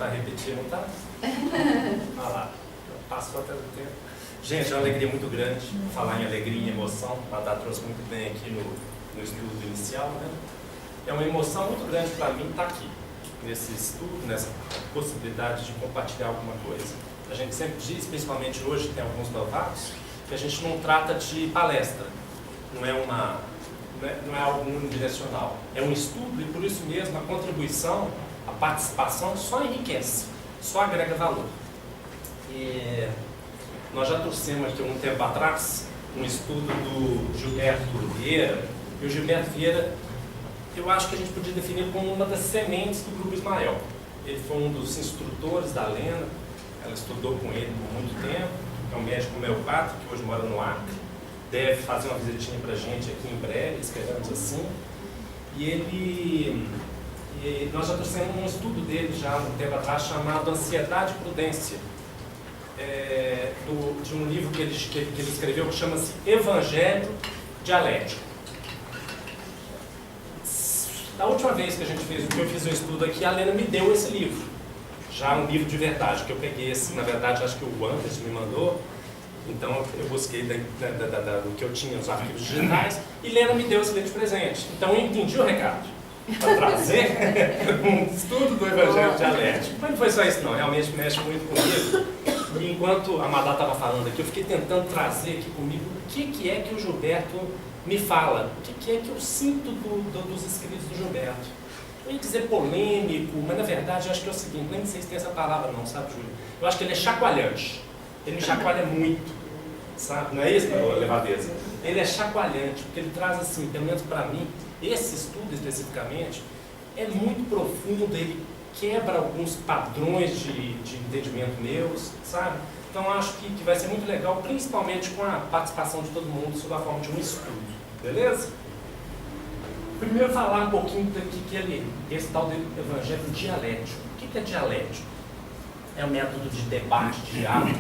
está repetindo, não está? Olha lá, passou até o tempo. Gente, é uma alegria muito grande falar em alegria e emoção. A Tata trouxe muito bem aqui no estudo inicial, né? É uma emoção muito grande para mim estar aqui, nesse estudo, nessa possibilidade de compartilhar alguma coisa. A gente sempre diz, principalmente hoje, tem alguns novatos, que a gente não trata de palestra, não é algo unidirecional. É um estudo e, por isso mesmo, a contribuição, a participação só enriquece, só agrega valor. E nós já trouxemos aqui um tempo atrás um estudo do Gilberto Vieira, e o Gilberto Vieira, eu acho que a gente podia definir como uma das sementes do Grupo Ismael. Ele foi um dos instrutores da Lena, ela estudou com ele por muito tempo, é um médico homeopata que hoje mora no Acre, deve fazer uma visitinha para a gente aqui em breve, esperamos assim. E nós já trouxemos um estudo dele já um tempo atrás chamado Ansiedade e Prudência, de um livro que ele escreveu que chama-se Evangelho Dialético. Da última vez que eu fiz um estudo aqui, a Lena me deu esse livro, já um livro de verdade, que eu peguei esse, na verdade, acho que o Anderson me mandou, então eu busquei do que eu tinha, os arquivos digitais, e Lena me deu esse livro de presente. Então eu entendi o recado, para trazer um estudo do Evangelho Dialético. Mas não foi só isso não, realmente mexe muito comigo. E enquanto a Madá estava falando aqui, eu fiquei tentando trazer aqui comigo o que é que o Gilberto me fala, o que é que eu sinto dos escritos do Gilberto. Eu ia dizer polêmico, mas na verdade eu acho que é o seguinte, nem sei se tem essa palavra não, sabe, Júlio? Eu acho que ele é chacoalhante, ele me chacoalha muito, sabe? Não é isso, levadeza? Ele é chacoalhante, porque ele traz assim, pelo menos para mim, esse estudo especificamente, é muito profundo, ele quebra alguns padrões de entendimento meus, sabe? Então acho que vai ser muito legal, principalmente com a participação de todo mundo, sob a forma de um estudo, beleza? Primeiro falar um pouquinho do que esse tal do Evangelho dialético. O que é dialético? É um método de debate, de diálogo,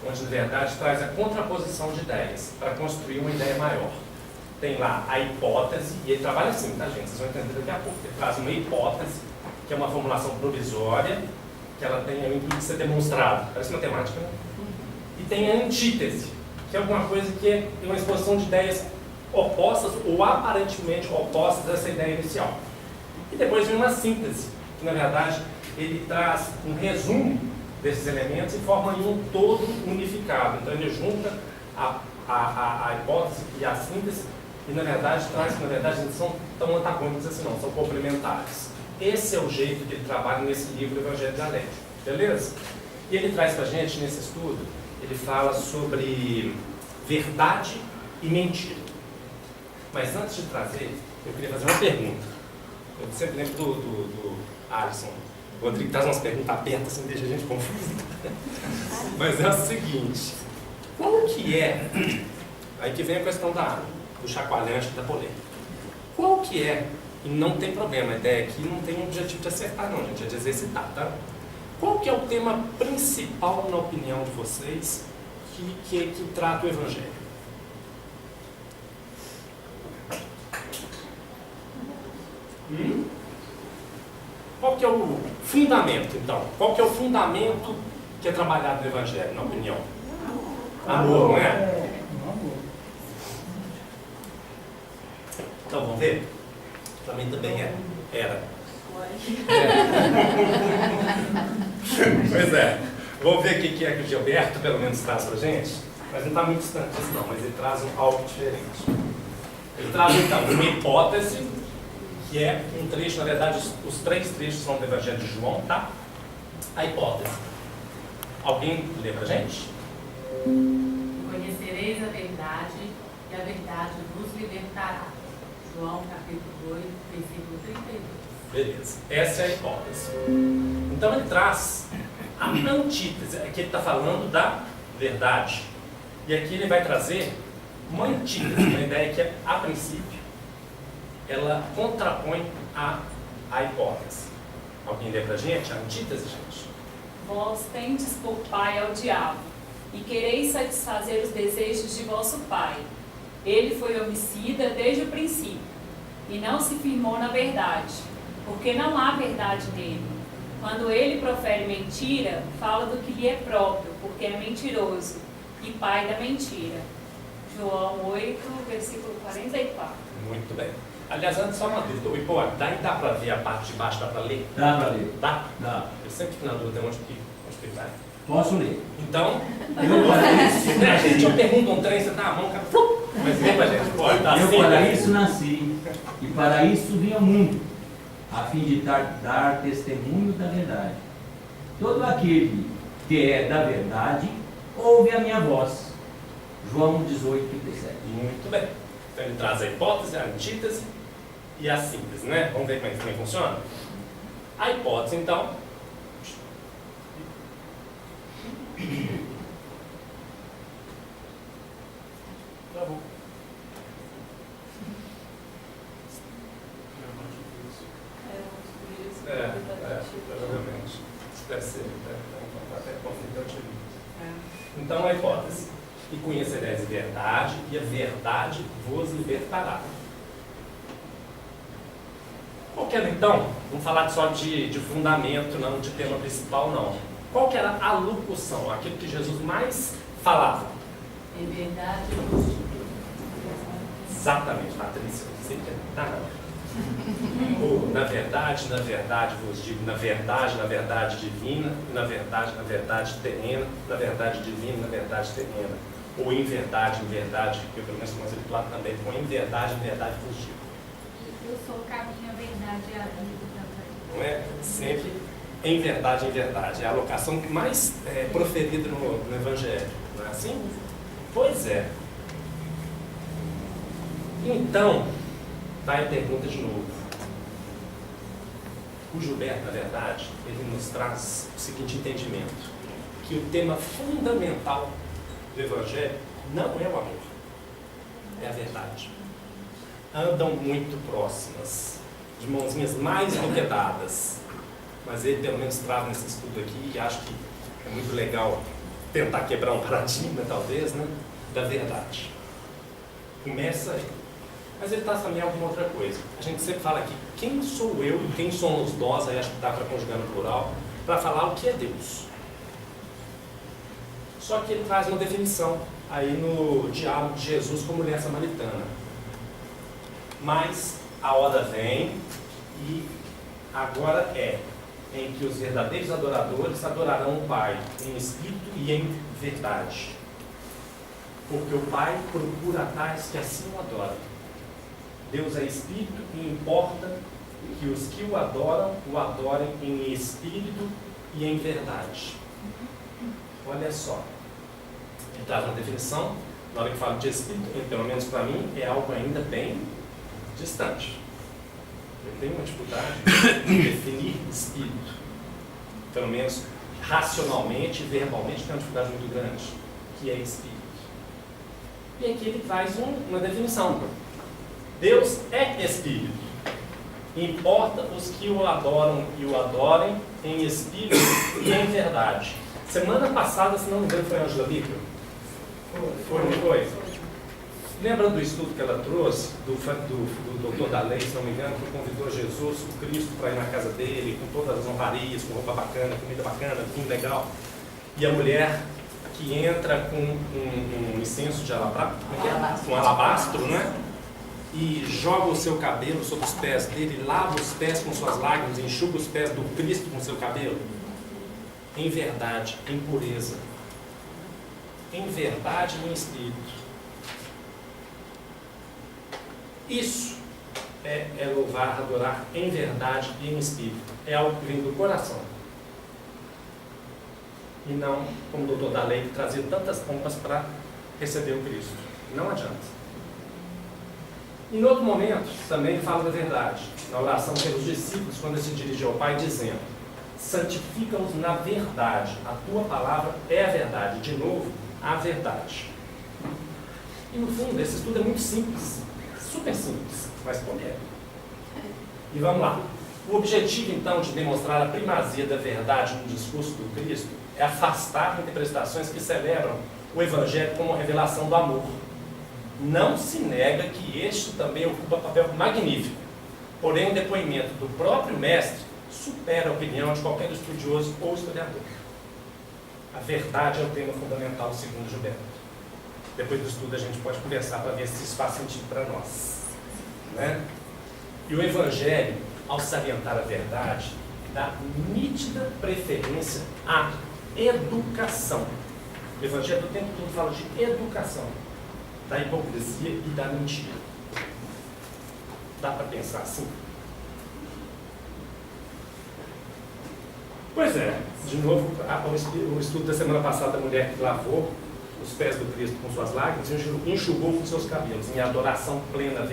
onde na verdade traz a contraposição de ideias, para construir uma ideia maior. Tem lá a hipótese, e ele trabalha assim, tá gente? Vocês vão entender daqui a pouco. Ele traz uma hipótese, que é uma formulação provisória, que ela tem o intuito de ser demonstrado. Parece matemática, né? E tem a antítese, que é alguma coisa que é uma exposição de ideias opostas ou aparentemente opostas dessa ideia inicial. E depois vem uma síntese, que na verdade ele traz um resumo desses elementos e forma em um todo unificado. Então ele junta a hipótese e a síntese e na verdade traz que na verdade não são tão antagônicos assim não, são complementares. Esse é o jeito que ele trabalha nesse livro Evangelho Dialético, beleza? E ele traz para a gente nesse estudo, ele fala sobre verdade e mentira. Mas antes de trazer, eu queria fazer uma pergunta. Eu sempre lembro do Alisson. O Rodrigo traz umas perguntas abertas, assim, deixa a gente confuso. Mas é o seguinte, qual que é, aí que vem a questão do chacoalhante, da polêmica. Qual que é, e não tem problema, a ideia aqui não tem um objetivo de acertar não, gente, é de exercitar, tá? Qual que é o tema principal, na opinião de vocês, que trata o Evangelho? Qual que é o fundamento, então? Qual que é o fundamento que é trabalhado no Evangelho, na opinião? Amor, não é? Então, vamos ver? Para mim também era. Pois é. Vamos ver o que é que o Gilberto, pelo menos, traz para a gente? Mas não está muito distante disso, não. Mas ele traz algo diferente. Ele traz, então, uma hipótese, que é um trecho, na verdade, os três trechos são do Evangelho de João, tá? A hipótese. Alguém lê pra gente? Conhecereis a verdade, e a verdade vos libertará. João, capítulo 2, versículo 32. Beleza. Essa é a hipótese. Então ele traz a antítese. Aqui ele está falando da verdade. E aqui ele vai trazer uma antítese, uma ideia que, a princípio, ela contrapõe a hipótese. Alguém lê pra gente? A antítese, gente. Vós tendes por pai ao diabo, e quereis satisfazer os desejos de vosso pai. Ele foi homicida desde o princípio, e não se firmou na verdade, porque não há verdade nele. Quando ele profere mentira, fala do que lhe é próprio, porque é mentiroso e pai da mentira. João 8, versículo 44. Muito bem. Aliás, antes só uma dúvida. O Ipoá, dá para ver a parte de baixo, dá para ler? Dá para ler. Dá? Dá. Eu sempre fico na dúvida onde que vai. Posso ler. Então, Eu para isso, né, gente, eu pergunto um trem, você tá na mão, cara, mas vem pra gente, pode, tá eu assim, para né? isso nasci, e para isso vim ao mundo, a fim de dar testemunho da verdade. Todo aquele que é da verdade, ouve a minha voz. João 18, 37. Muito bem. Então ele traz a hipótese, a antítese e a síntese, né? Vamos ver como é que também funciona? A hipótese, então. Tá bom. Provavelmente. Deve ser. Até conflitante. Então a hipótese. E conhecereis a verdade, e a verdade vos libertará. Qual que era então? Vamos falar só de fundamento, não de tema principal, não. Qual que era a locução? Aquilo que Jesus mais falava? Em verdade, vos digo. Exatamente, Patrícia. Você quer dar nada. Na verdade vos digo, na verdade divina, na verdade terrena, na verdade divina, na verdade terrena. Ou em verdade, que eu pelo menos conheço ele lá também, com em verdade vos digo. Eu sou o caminho, a verdade e a vida também. Não é? Sempre em verdade. É a alocação mais proferida no Evangelho. Não é assim? Pois é. Então, tá a pergunta de novo. O Gilberto, na verdade, ele nos traz o seguinte entendimento: que o tema fundamental do Evangelho não é o amor, é a verdade. Andam muito próximas, de mãozinhas mais do que dadas. Mas ele pelo menos traz nesse estudo aqui, e acho que é muito legal tentar quebrar um paradigma, talvez, né, da verdade. Começa aí. Mas ele traz também alguma outra coisa. A gente sempre fala aqui, quem sou eu, quem somos nós, aí acho que dá para conjugar no plural, para falar o que é Deus. Só que ele traz uma definição aí no diálogo de Jesus com a mulher samaritana. Mas a hora vem e agora é em que os verdadeiros adoradores adorarão o Pai em espírito e em verdade. Porque o Pai procura tais que assim o adoram. Deus é espírito e importa que os que o adorem em espírito e em verdade. Olha só. Ele traz uma definição, na hora que fala de espírito, pelo menos para mim, é algo ainda bem distante. Eu tenho uma dificuldade em definir espírito. Pelo menos racionalmente e verbalmente tenho uma dificuldade muito grande, que é espírito. E aqui ele traz uma definição. Deus é espírito. Importa os que o adoram e o adorem em espírito e em verdade. Semana passada, se não me engano, foi a Angela Líquio? Foi, não foi? Lembra do estudo que ela trouxe, do doutor da lei, se não me engano, que convidou Jesus, o Cristo, para ir na casa dele, com todas as honrarias, com roupa bacana, comida bacana, tudo legal. E a mulher que entra com um incenso de alabastro, um alabastro, né? E joga o seu cabelo sobre os pés dele, lava os pés com suas lágrimas, enxuga os pés do Cristo com seu cabelo. Em verdade, em pureza. Em verdade e em espírito. Isso é louvar, adorar em verdade e em espírito. É algo que vem do coração. E não, como o doutor da lei, que trazia tantas pompas para receber o Cristo. Não adianta. E no outro momento, também ele fala da verdade. Na oração pelos discípulos, quando ele se dirigiu ao Pai, dizendo: santifica-nos na verdade. A tua palavra é a verdade. De novo, a verdade. E no fundo, esse estudo é muito simples. Super simples, mas polêmico. E vamos lá. O objetivo, então, de demonstrar a primazia da verdade no discurso do Cristo é afastar interpretações que celebram o Evangelho como uma revelação do amor. Não se nega que este também ocupa papel magnífico. Porém, o depoimento do próprio Mestre supera a opinião de qualquer estudioso ou historiador. A verdade é o tema fundamental, segundo Gilberto. Depois do estudo a gente pode conversar para ver se isso faz sentido para nós. Né? E o Evangelho, ao salientar a verdade, dá nítida preferência à educação. O Evangelho o tempo todo fala de educação, da hipocrisia e da mentira. Dá para pensar assim? Pois é, de novo, o estudo da semana passada da mulher que lavou os pés do Cristo com suas lágrimas, enxugou com seus cabelos, em adoração plena,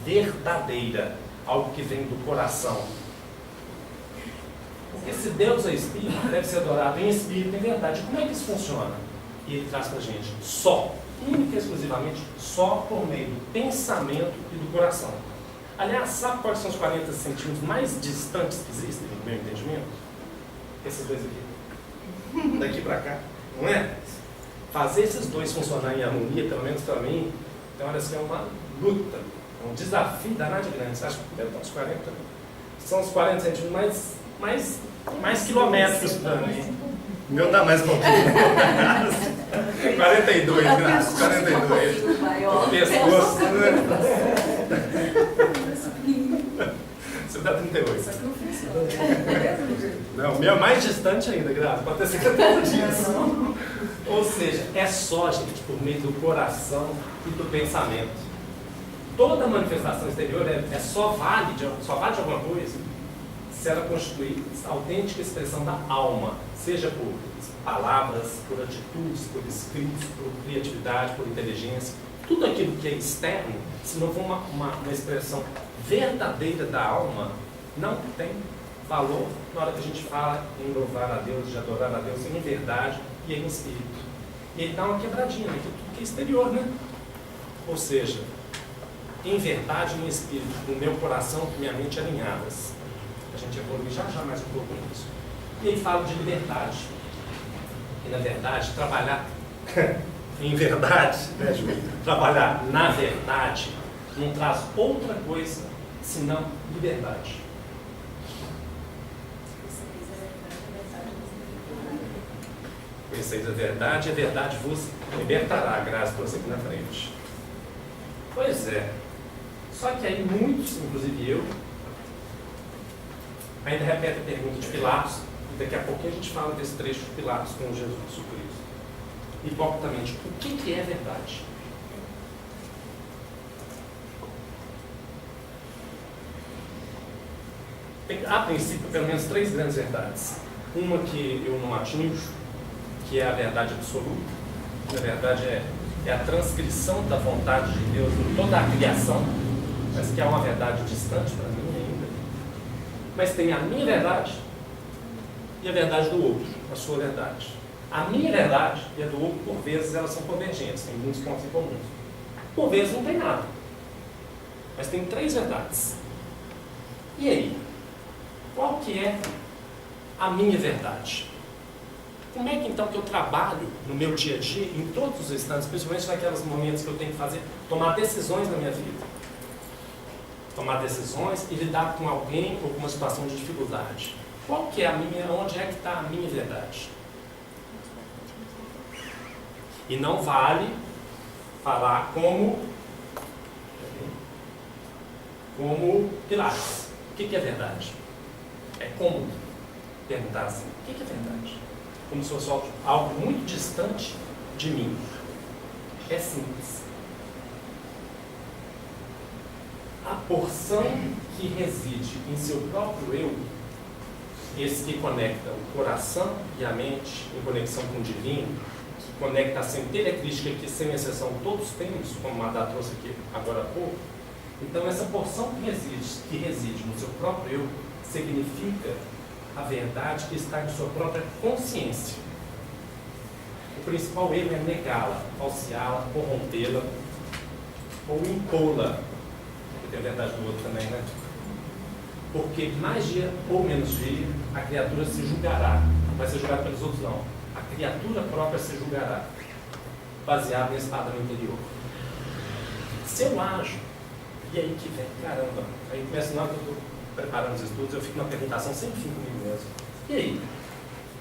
verdadeira, algo que vem do coração. Porque se Deus é Espírito, deve ser adorado em Espírito e em verdade. Como é que isso funciona? E ele traz para a gente só, única e exclusivamente, só por meio do pensamento e do coração. Aliás, sabe quais são os 40 centímetros mais distantes que existem, no meu entendimento? Esses dois aqui. Daqui para cá, não é? Fazer esses dois funcionarem em harmonia, pelo menos para mim, tem horas que é uma luta, um desafio danado de grande. Você acha que deve estar uns 40? São os 40 centímetros mais quilométricos para mim. O meu dá mais um pouquinho. 42, graças. 42. O pescoço, Você dá 38. Não, o meu é mais distante ainda, graças. Pode ter certeza disso. Ou seja, é só, gente, por meio do coração e do pensamento. Toda manifestação exterior só vale de alguma coisa se ela constituir a autêntica expressão da alma, seja por palavras, por atitudes, por escritos, por criatividade, por inteligência. Tudo aquilo que é externo, se não for uma expressão verdadeira da alma, não tem valor na hora que a gente fala em louvar a Deus, de adorar a Deus em verdade e em espírito. E ele dá uma quebradinha naquilo tudo que é exterior, né? Ou seja, em verdade e em espírito, no meu coração e minha mente alinhadas. A gente evolui já mais um pouco nisso. E aí fala de liberdade. E na verdade, trabalhar em verdade, né, Ju? Trabalhar na verdade não traz outra coisa senão liberdade. Conheceis a verdade vos libertará, graças por você aqui na frente. Pois é. Só que aí muitos, inclusive eu, ainda repete a pergunta de Pilatos, e daqui a pouquinho a gente fala desse trecho de Pilatos com Jesus Cristo. Hipocritamente, o que é verdade? Tem, a princípio, pelo menos 3 grandes verdades. Uma que eu não atingo, que é a verdade absoluta. Na verdade, é a transcrição da vontade de Deus em toda a criação, mas que é uma verdade distante para mim ainda. Mas tem a minha verdade e a verdade do outro, a sua verdade. A minha verdade e a do outro, por vezes, elas são convergentes, tem muitos pontos em comum. Por vezes não tem nada. Mas tem 3 verdades. E aí? Qual que é a minha verdade? Como é que então que eu trabalho no meu dia a dia, em todos os instantes, principalmente naqueles momentos que eu tenho que tomar decisões na minha vida? Tomar decisões e lidar com alguém ou com uma situação de dificuldade. Qual que é a minha, onde é que está a minha verdade? E não vale falar como Pilatos. O que é verdade? É como perguntar assim, o que é verdade? Como se fosse algo muito distante de mim. É simples. A porção que reside em seu próprio eu, esse que conecta o coração e a mente em conexão com o divino, que conecta a centelha crística que, sem exceção, todos temos, como o Madá trouxe aqui agora há pouco. Então, essa porção que reside no seu próprio eu significa a verdade que está em sua própria consciência. O principal erro é negá-la, falseá-la, corrompê-la ou impô-la. Tem a verdade do outro também, né? Porque mais dia ou menos dia, a criatura se julgará. Não vai ser julgada pelos outros, não. A criatura própria se julgará, baseado nesse padrão interior. Se eu ajo, e aí que vem, caramba, aí começa na hora que eu preparando os estudos, eu fico numa perguntação sempre fico comigo mesmo. E aí?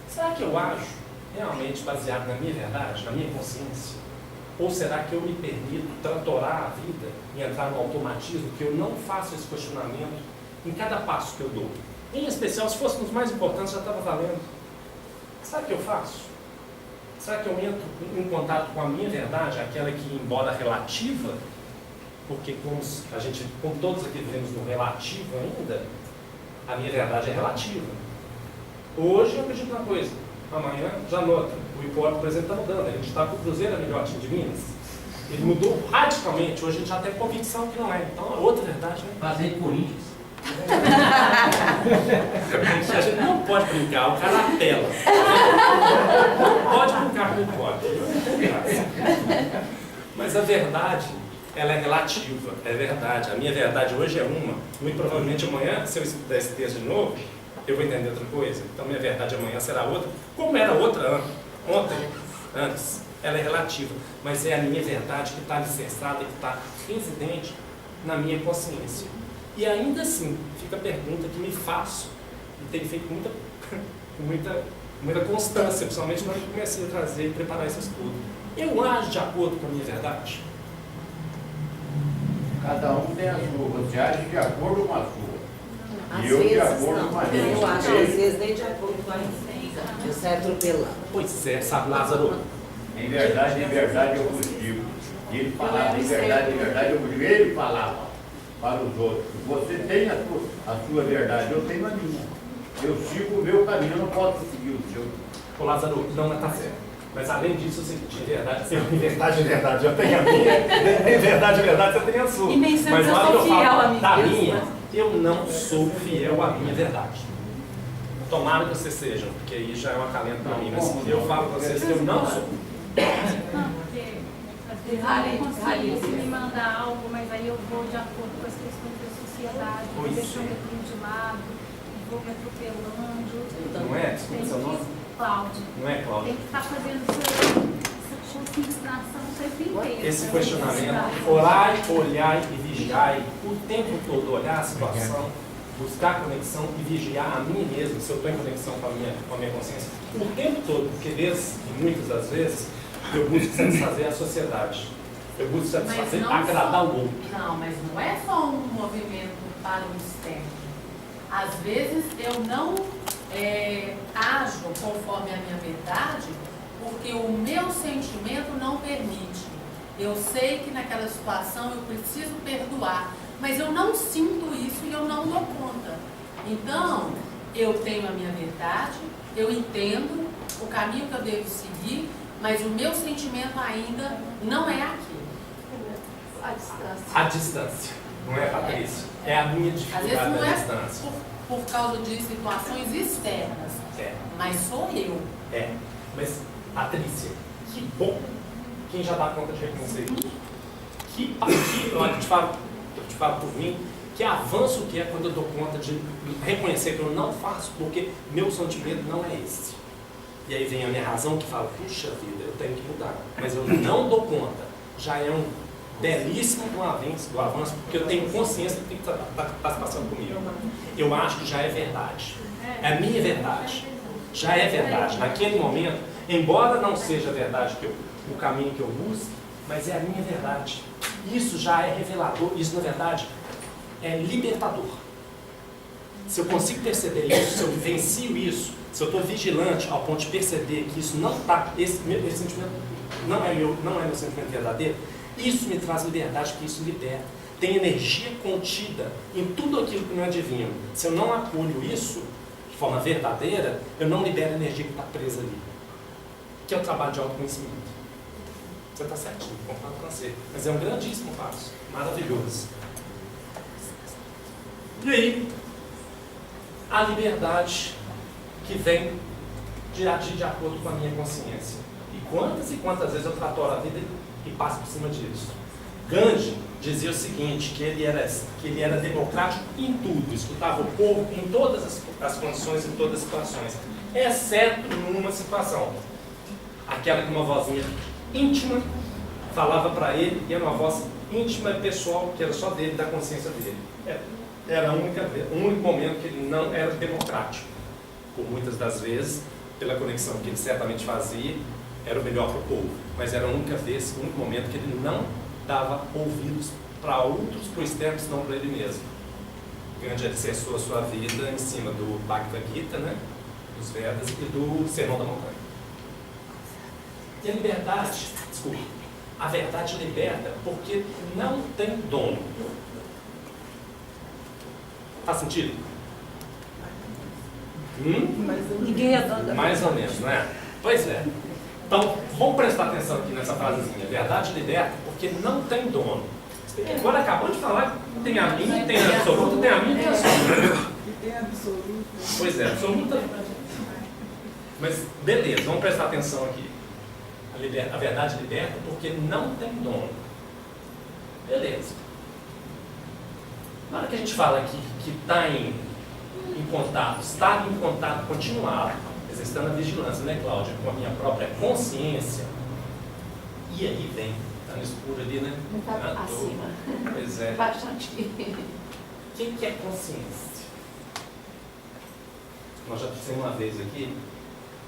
Será que eu ajo realmente baseado na minha verdade, na minha consciência? Ou será que eu me permito tratorar a vida e entrar no automatismo que eu não faço esse questionamento em cada passo que eu dou? Em especial, se fosse um dos mais importantes, já estava valendo. Será que eu faço? Será que eu entro em contato com a minha verdade, aquela que, embora relativa, porque como todos aqui vivemos no relativo ainda, a minha verdade é relativa. Hoje eu acredito numa coisa, amanhã já nota. O Hipólito, por exemplo, está mudando. A gente está com o Cruzeiro, a melhor time de Minas. Ele mudou radicalmente. Hoje a gente já tem convicção que não é. Então, é outra verdade, né? Fazer Corinthians. A gente não pode brincar, o cara apela. Não pode brincar com o Hipólito. Mas a verdade, ela é relativa. É verdade. A minha verdade hoje é uma. Muito provavelmente amanhã, se eu estudar esse texto de novo, eu vou entender outra coisa. Então, minha verdade amanhã será outra. Como era outra antes. Ela é relativa. Mas é a minha verdade que está alicerçada, que está residente na minha consciência. E ainda assim, fica a pergunta que me faço, e tenho feito com muita constância, principalmente quando eu comecei a trazer e preparar esse estudo. Eu ajo de acordo com a minha verdade? Cada um tem a sua, você age de acordo com a sua. Às E eu de vezes acordo não. com a minha. Eu acho que às vezes nem de acordo com a minha. Eu saio atropelando. Pois é, sabe, Lázaro? Em verdade, eu vos digo. E ele falava, em verdade, eu vos digo. Ele falava para os outros. Você tem a sua verdade, eu tenho a minha. Eu sigo o meu caminho, eu não posso seguir o seu. Ô Lázaro, não está certo. Mas além disso, você de verdade, em verdade, eu tenho a minha. Em verdade, você tem a sua. E nem sempre Mas eu na hora sou que eu fiel falo a mim da mesma. minha, eu não sou fiel à minha verdade. Tomara que vocês sejam, porque aí já é um acalento para mim. Mas eu falo para vocês que eu não sou. Não, porque às vezes eu não consigo me mandar algo, mas aí eu vou de acordo com as questões da sociedade, vou Pois deixando é. aquilo de lado, e vou me atropelando. Não é? Desculpa Tem seu nome. que, Cláudia, Não é, Cláudia? tem que estar fazendo essa concentração o tempo inteiro. Esse questionamento, orai, olhai e vigiai, o tempo todo olhar a situação, buscar conexão e vigiar a mim mesmo, se eu estou em conexão com a minha consciência, o tempo todo, porque muitas das vezes eu busco satisfazer a sociedade, eu busco satisfazer, agradar o outro. Não, mas não é só um movimento para o externo. Às vezes eu não ajo conforme a minha verdade, porque o meu sentimento não permite. Eu sei que naquela situação eu preciso perdoar, mas eu não sinto isso e eu não dou conta. Então, eu tenho a minha verdade, eu entendo o caminho que eu devo seguir, mas o meu sentimento ainda não é aquilo. A distância, não é, Patrícia? É a minha Às vezes dificuldade não da é distância. por causa de situações externas, mas sou eu. Mas, Patrícia, que bom quem já dá conta de reconhecer isso. Eu te falo por mim, que avanço que é quando eu dou conta de reconhecer que eu não faço, porque meu sentimento não é esse. E aí vem a minha razão que fala, puxa vida, eu tenho que mudar. Mas eu não dou conta. Já é um belíssimo do avanço, porque eu tenho consciência do que está se passando comigo. Eu acho que já é verdade. É a minha verdade. Já é verdade. Naquele momento, embora não seja verdade o caminho que eu busco, mas é a minha verdade. Isso já é revelador, isso na verdade é libertador. Se eu consigo perceber isso, se eu vencio isso, se eu estou vigilante ao ponto de perceber que isso não está, esse sentimento não é meu sentimento verdadeiro, isso me traz liberdade, que isso liberta. Tem energia contida em tudo aquilo que não é divino. Se eu não acolho isso de forma verdadeira, eu não libero a energia que está presa ali. Que é o trabalho de autoconhecimento. Você está certinho, concordo com você. Mas é um grandíssimo passo, maravilhoso. E aí, a liberdade que vem de agir de acordo com a minha consciência. E quantas vezes eu tratoro a vida e passo por cima disso. Gandhi dizia o seguinte, que ele era democrático em tudo, escutava o povo em todas as condições, em todas as situações, exceto numa situação. Aquela que uma vozinha íntima falava para ele, e era uma voz íntima e pessoal, que era só dele, da consciência dele. era o único momento que ele não era democrático. Por muitas das vezes, pela conexão que ele certamente fazia, era o melhor para o povo. Mas era a única vez, o único momento que ele não dava ouvidos para outros, para o externo, senão para ele mesmo. Gandhi alicerçou a sua vida em cima do Bhagavad Gita, né, dos Vedas, e do Sermão da Montanha. E a liberdade, desculpa, a verdade liberta porque não tem dono. Faz sentido? Ninguém é dono da Mais ou menos, não é? Pois é. Então, vamos prestar atenção aqui nessa frasezinha. Verdade liberta porque não tem dono. Agora acabou de falar que tem a minha, tem a absoluta, tem a minha e tem a absoluta. E tem absoluta. Pois é, absoluta. Mas, beleza, vamos prestar atenção aqui. A verdade liberta porque não tem dono. Beleza. Na hora que a gente fala aqui que está em contato, estar em contato continuado, exercitando a vigilância, né, Cláudia, com a minha própria consciência, e aí vem, está no escuro ali, né? Está acima. Pois é. Bastante. O que é consciência? Nós já dissemos uma vez aqui,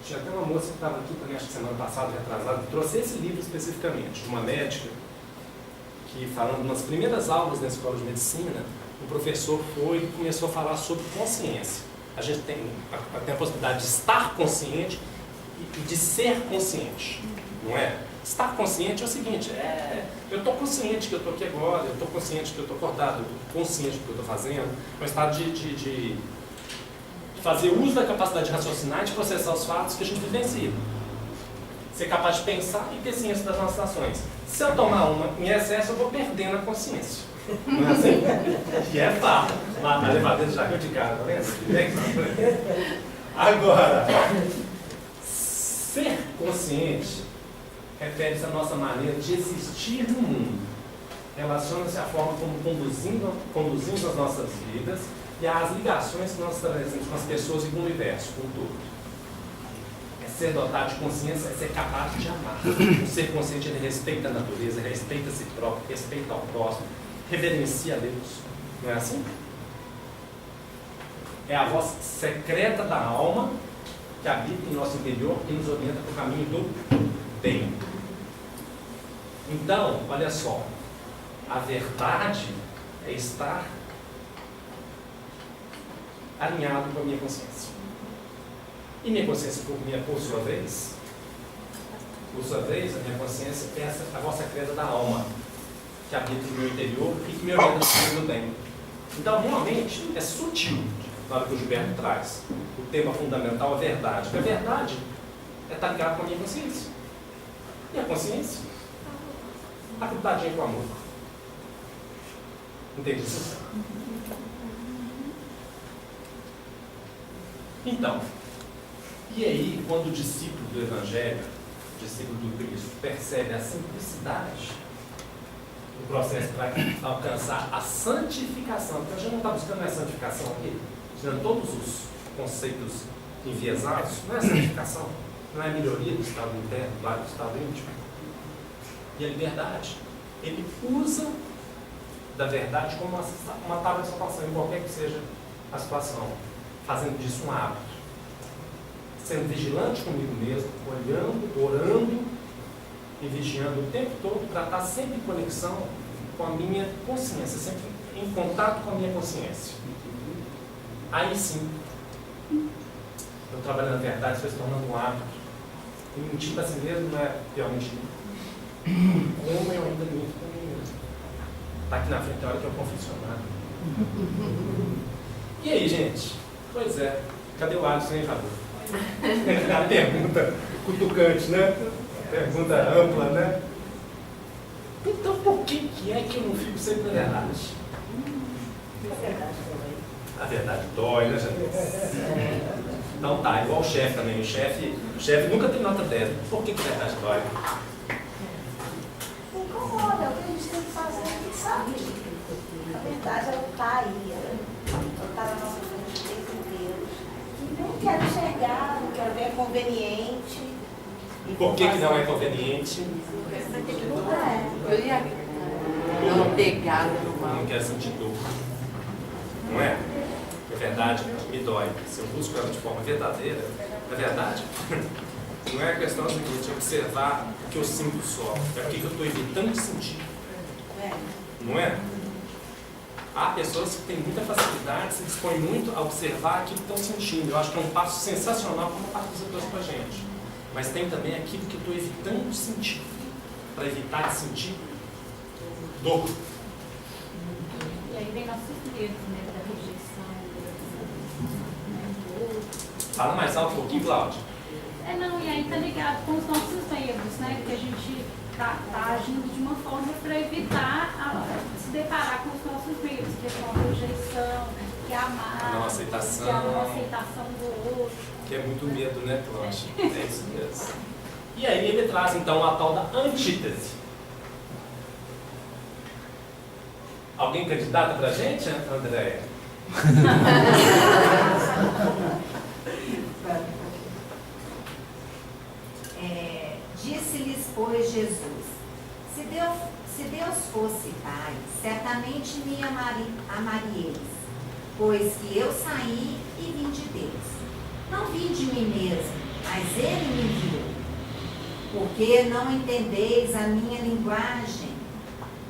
tinha até uma moça que estava aqui também, acho que semana passada, retrasada, que trouxe esse livro especificamente, uma médica, que falando nas primeiras aulas da escola de medicina, o professor foi e começou a falar sobre consciência. A gente tem a possibilidade de estar consciente e de ser consciente, não é? Estar consciente é o seguinte, eu estou consciente que eu estou aqui agora, eu estou consciente que eu estou acordado, eu estou consciente do que eu estou fazendo, é um estado de fazer uso da capacidade de raciocinar e de processar os fatos que a gente vivencia. Ser capaz de pensar e ter ciência das nossas ações. Se eu tomar uma em excesso, eu vou perdendo a consciência. Não é assim? E é fato. Lá na levadura já que eu de cara, tá vendo? Agora, ser consciente refere-se à nossa maneira de existir no mundo. Relaciona-se à forma como conduzimos as nossas vidas e às ligações que nós estabelecemos com as pessoas e com o universo, com tudo. É ser dotado de consciência, é ser capaz de amar. O ser consciente, ele respeita a natureza, ele respeita a si próprio, respeita ao próximo, reverencia a Deus. Não é assim? É a voz secreta da alma que habita em nosso interior e nos orienta para o caminho do bem. Então, olha só, a verdade é estar alinhado com a minha consciência. E minha consciência, por sua vez, a minha consciência é a voz secreta da alma que habita no meu interior e que me orienta no caminho do bem. Então, realmente, é sutil, na hora que o Gilberto traz o tema fundamental, a verdade. Porque a verdade é estar ligado com a minha consciência. E a consciência está grudadinha com o amor. Entende isso? Então, e aí, quando o discípulo do Evangelho, o discípulo do Cristo, percebe a simplicidade do processo para alcançar a santificação, porque a gente não está buscando a santificação aqui, tirando todos os conceitos enviesados, não é santificação, não é melhoria do estado interno, do estado íntimo. E a liberdade, ele usa da verdade como uma tábua de salvação, em qualquer que seja a situação, fazendo disso um hábito, sendo vigilante comigo mesmo, olhando, orando e vigiando o tempo todo para estar sempre em conexão com a minha consciência, sempre em contato com a minha consciência. Aí sim, eu trabalhando na verdade, vai se tornando um hábito. E mentir para si mesmo não é pior mentir. Como eu ainda minto para mim mesmo. Está aqui na frente a hora que eu confessionar. E aí, gente? Pois é. Cadê o Alisson, hein, Fábio? A pergunta cutucante, né? Pergunta ampla, né? Então, por que é que eu não fico sempre na verdade? A verdade dói, né, gente? Então tá, igual o chefe também. O chefe nunca tem nota 10. Por que a verdade dói? Incomoda, é o que a gente tem que fazer, a gente sabe. A verdade, ela está aí, ela está na nossa frente o tempo inteiro. E não quero enxergar, não quero ver, é conveniente. Por que não é conveniente? Não é. Eu ia não pegar no mal. Não quer sentir dor. Não é? A verdade me dói. Se eu busco ela de forma verdadeira, na verdade, não é a questão seguinte, é observar o que eu sinto só. É o que eu estou evitando de sentir. Não é? Há pessoas que têm muita facilidade, se dispõem muito a observar aquilo que estão sentindo. Eu acho que é um passo sensacional como o Passo dos trouxe para a gente. Mas tem também aquilo que eu estou evitando de sentir, para evitar de sentir dor. E aí vem nossos medos, né? Da rejeição, do outro. Fala mais alto um pouquinho, Cláudia. Não, e aí tá ligado com os nossos medos, né? Que a gente tá agindo de uma forma para evitar se deparar com os nossos medos, que são a rejeição, que é a amar, A não aceitação. que é a não aceitação do outro. Que é muito medo, né, Cláudia? É isso mesmo. E aí ele traz então a tal da antítese. Alguém candidata pra gente, Andréia? Disse-lhes, pois, Jesus: se Deus fosse Pai, certamente me amaríeis, pois que eu saí e vim de Deus. Não vim de mim mesmo, mas Ele me enviou. Porque não entendeis a minha linguagem,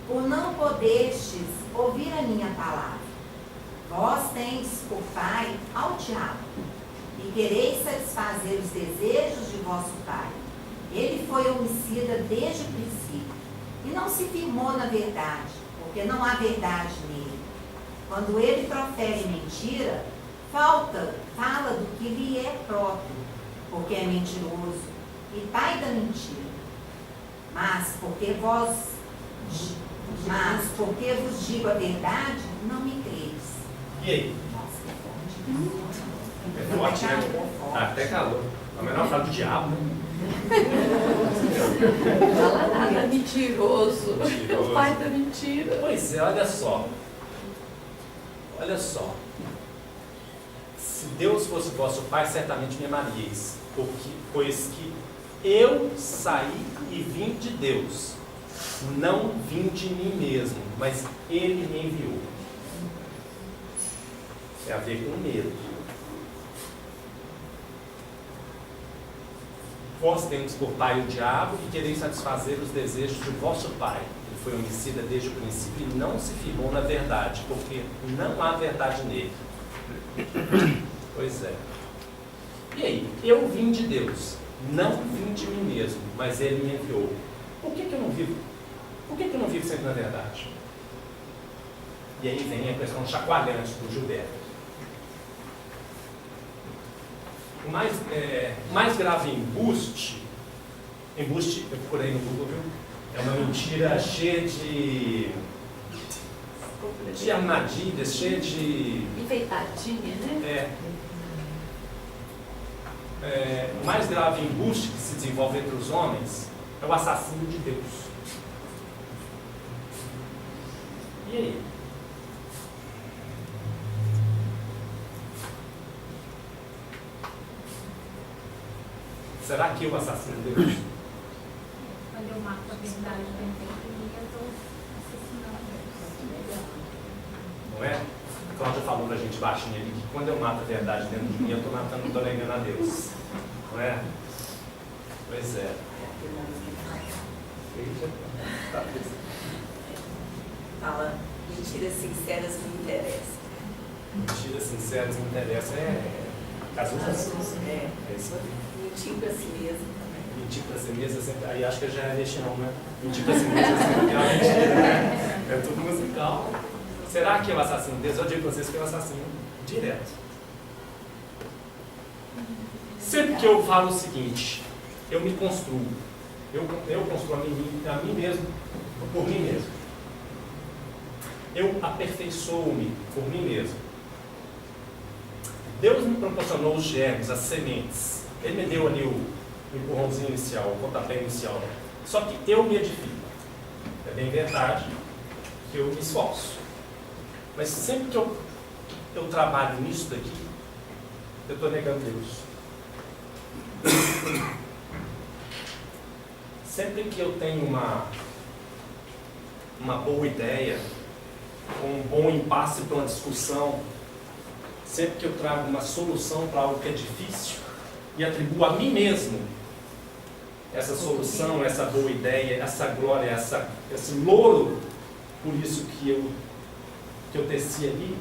por não podestes ouvir a minha palavra. Vós tendes por pai ao diabo, e quereis satisfazer os desejos de vosso pai. Ele foi homicida desde o princípio, e não se firmou na verdade, porque não há verdade nele. Quando ele profere mentira, fala do que lhe é próprio, porque é mentiroso e pai da mentira. Mas porque vos digo a verdade, não me creis. E aí? É forte, né? Até calor. A menor fala do diabo, né? Fala nada, mentiroso. Mentiroso. O pai da mentira. Pois é, olha só. Olha só. Se Deus fosse vosso pai, certamente me amaríeis, pois que eu saí e vim de Deus. Não vim de mim mesmo, mas Ele me enviou. Tem a ver com medo. Vós tendes por pai o diabo e quereis satisfazer os desejos de vosso pai. Ele foi homicida desde o princípio e não se firmou na verdade, porque não há verdade nele. Pois é. E aí? Eu vim de Deus, não vim de mim mesmo, mas Ele me enviou. Por que eu não vivo? Por que eu não vivo sempre na verdade? E aí vem a questão chacoalhante do Gilberto. O mais grave embuste, eu procurei no Google, viu? É uma mentira cheia de armadilhas, cheia de... Enfeitadinha, né? O mais grave embuste que se desenvolve entre os homens é o assassino de Deus. E aí? Será que eu assassino Deus? Quando eu mato a verdade dentro de mim, eu estou assassinando Deus. Não é? A Cláudia falou pra gente baixinho ali que quando eu mato a verdade dentro de mim, eu estou matando, não estou negando a Deus. Não é? Pois é. Fala, mentiras sinceras me interessam. Mentiras sinceras me interessam. Cazuza. É isso aí. mentir para si mesmo também. Mentir para si mesmo, sempre, aí acho que já é deste não, né? Mentir para si mesmo é sempre uma mentira, né? É tudo musical. Será que eu assassino Deus? Eu digo para vocês que eu assassino direto. Sempre que eu falo o seguinte, eu me construo. Eu construo a mim mesmo, por mim mesmo. Eu aperfeiçoo-me por mim mesmo. Deus me proporcionou os germes, as sementes. Ele me deu ali o empurrãozinho inicial, o pontapé inicial. Só que eu me edifico. É bem verdade que eu me esforço. Mas sempre que eu trabalho nisso daqui, eu estou negando Deus. Sempre que eu tenho uma boa ideia, um bom impasse para uma discussão, sempre que eu trago uma solução para algo que é difícil e atribuo a mim mesmo essa solução, essa boa ideia, essa glória, esse louro, por isso que eu teci ali,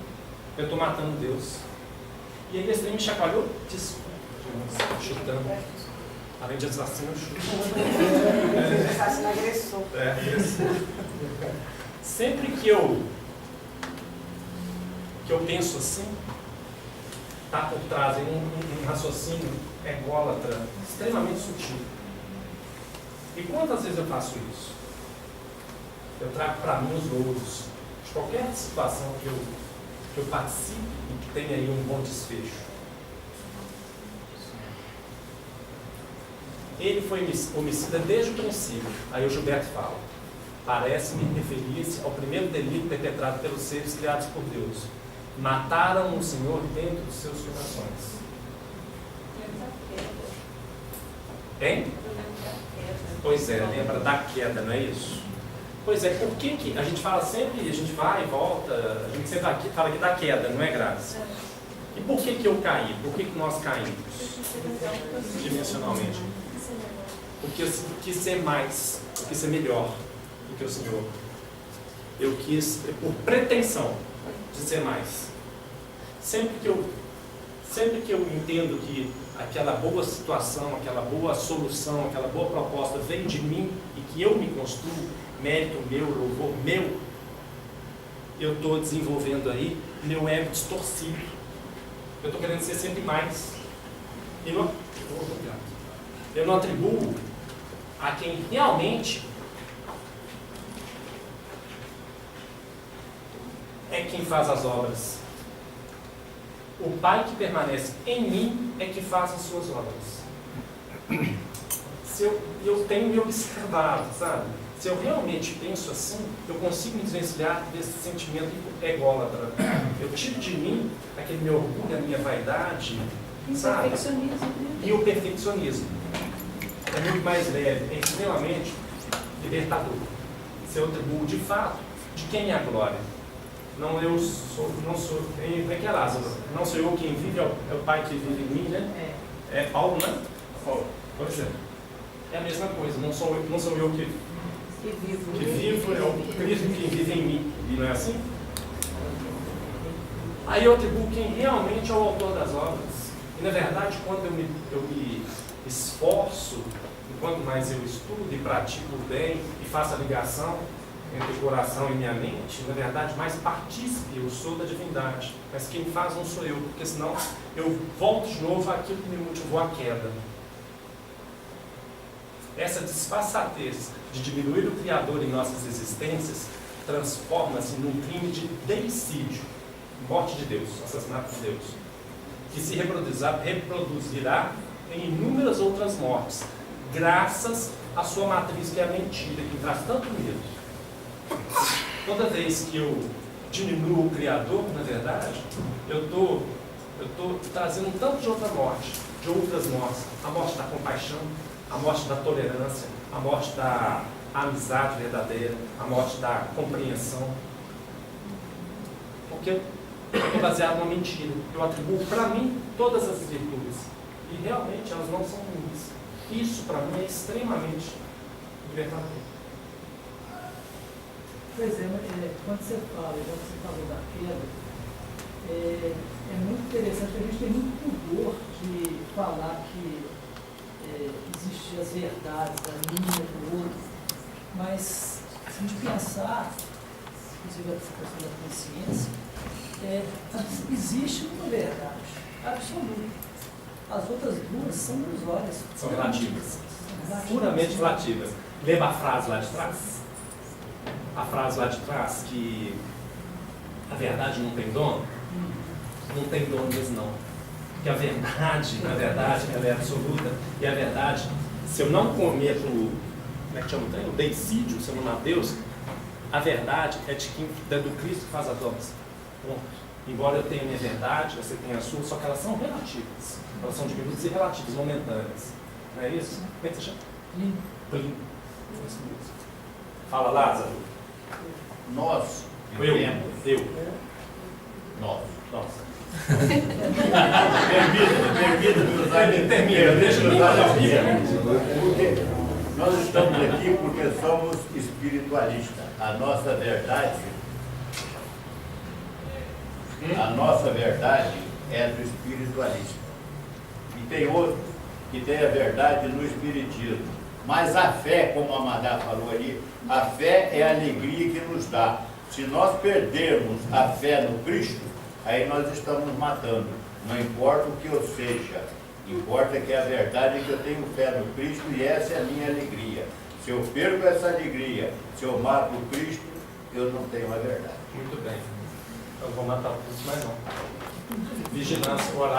eu estou matando Deus. E aí esse trem me chacoalhou, desculpa, chutando. Além de assassino, eu chuto. Assassino agressor. Agressor. Sempre que eu penso assim, está por trás um raciocínio ególatra, extremamente sutil. E quantas vezes eu faço isso? Eu trago para mim os louros de qualquer situação que eu participe e que tenha aí um bom desfecho. Ele foi homicida desde o princípio. Aí o Gilberto fala: parece-me referir-se ao primeiro delito perpetrado pelos seres criados por Deus. Mataram o Senhor dentro dos seus corações. Hein? Pois é, lembra da queda, não é isso? Pois é, por que a gente fala sempre, a gente vai e volta, a gente sempre fala aqui da queda, não é, Graça? E por que eu caí? Por que nós caímos? Dimensionalmente. Porque eu quis ser mais, eu quis ser melhor do que o Senhor. Eu quis, por pretensão, de ser mais. Sempre que eu entendo que aquela boa situação, aquela boa solução, aquela boa proposta vem de mim e que eu me construo, mérito meu, louvor meu, eu estou desenvolvendo aí meu ego distorcido. Eu estou querendo ser sempre mais. Eu não atribuo a quem realmente é quem faz as obras. O Pai que permanece em mim é que faz as suas obras. Se eu tenho me observado, sabe? Se eu realmente penso assim, eu consigo me desvencilhar desse sentimento ególatra. Eu tiro de mim aquele meu orgulho, a minha vaidade, sabe? E o perfeccionismo. É muito mais leve, é extremamente libertador. Se eu atribuo de fato de quem é a glória. Não sou eu quem vive, é o Pai que vive em mim, né? É Paulo, né? Pois é. É a mesma coisa, não sou eu que vivo, é o Cristo que vive em mim. E não é assim? Aí eu atribuo quem realmente é o autor das obras. E na verdade, quando eu me esforço, quanto mais eu estudo e pratico o bem e faço a ligação entre o coração e minha mente, na verdade, mais partícipe eu sou da divindade. Mas quem faz não sou eu, porque senão eu volto de novo àquilo que me motivou à queda. Essa disfarçatez de diminuir o Criador em nossas existências transforma-se num crime de deicídio, morte de Deus, assassinato de Deus, que se reproduzirá em inúmeras outras mortes, graças à sua matriz, que é a mentira, que traz tanto medo. Toda vez que eu diminuo o Criador, na verdade, eu estou trazendo um tanto de outra morte, de outras mortes. A morte da compaixão, a morte da tolerância, a morte da amizade verdadeira, a morte da compreensão. Porque eu estou baseado numa mentira. Eu atribuo para mim todas as virtudes. E realmente elas não são ruins. Isso para mim é extremamente libertador. Pois é, quando você fala, igual você falou da queda, é muito interessante, porque a gente tem muito pudor de falar que existem as verdades da minha, do outro, mas se a gente pensar, inclusive essa questão da consciência, existe uma verdade absoluta. As outras duas são ilusórias. São relativas. Puramente relativas. Lembra a frase lá de trás? A frase lá de trás que a verdade não tem dono? Não tem dono mesmo não. Porque a verdade, na verdade, ela é absoluta. E a verdade, se eu não cometo, como é que chama o trem? O deicídio, se eu não mato Deus, a verdade é de quem, do Cristo que faz as obras. Ponto. Embora eu tenha a minha verdade, você tenha a sua, só que elas são relativas. Elas são diminutas e relativas, momentâneas. Não é isso? Como é que você chama? Plínio. Fala, Lázaro. Nós Eu. Nossa. Permita-me usar porque nós estamos aqui porque somos espiritualistas. A nossa verdade é do espiritualista. E tem outro que tem a verdade no espiritismo. Mas a fé, como a Madá falou ali, a fé é a alegria que nos dá. Se nós perdermos a fé no Cristo, aí nós estamos matando. Não importa o que eu seja, importa que a verdade é que eu tenho fé no Cristo e essa é a minha alegria. Se eu perco essa alegria, se eu mato o Cristo, eu não tenho a verdade. Muito bem. Eu vou matar o Cristo, mas não. Vigilância, orar.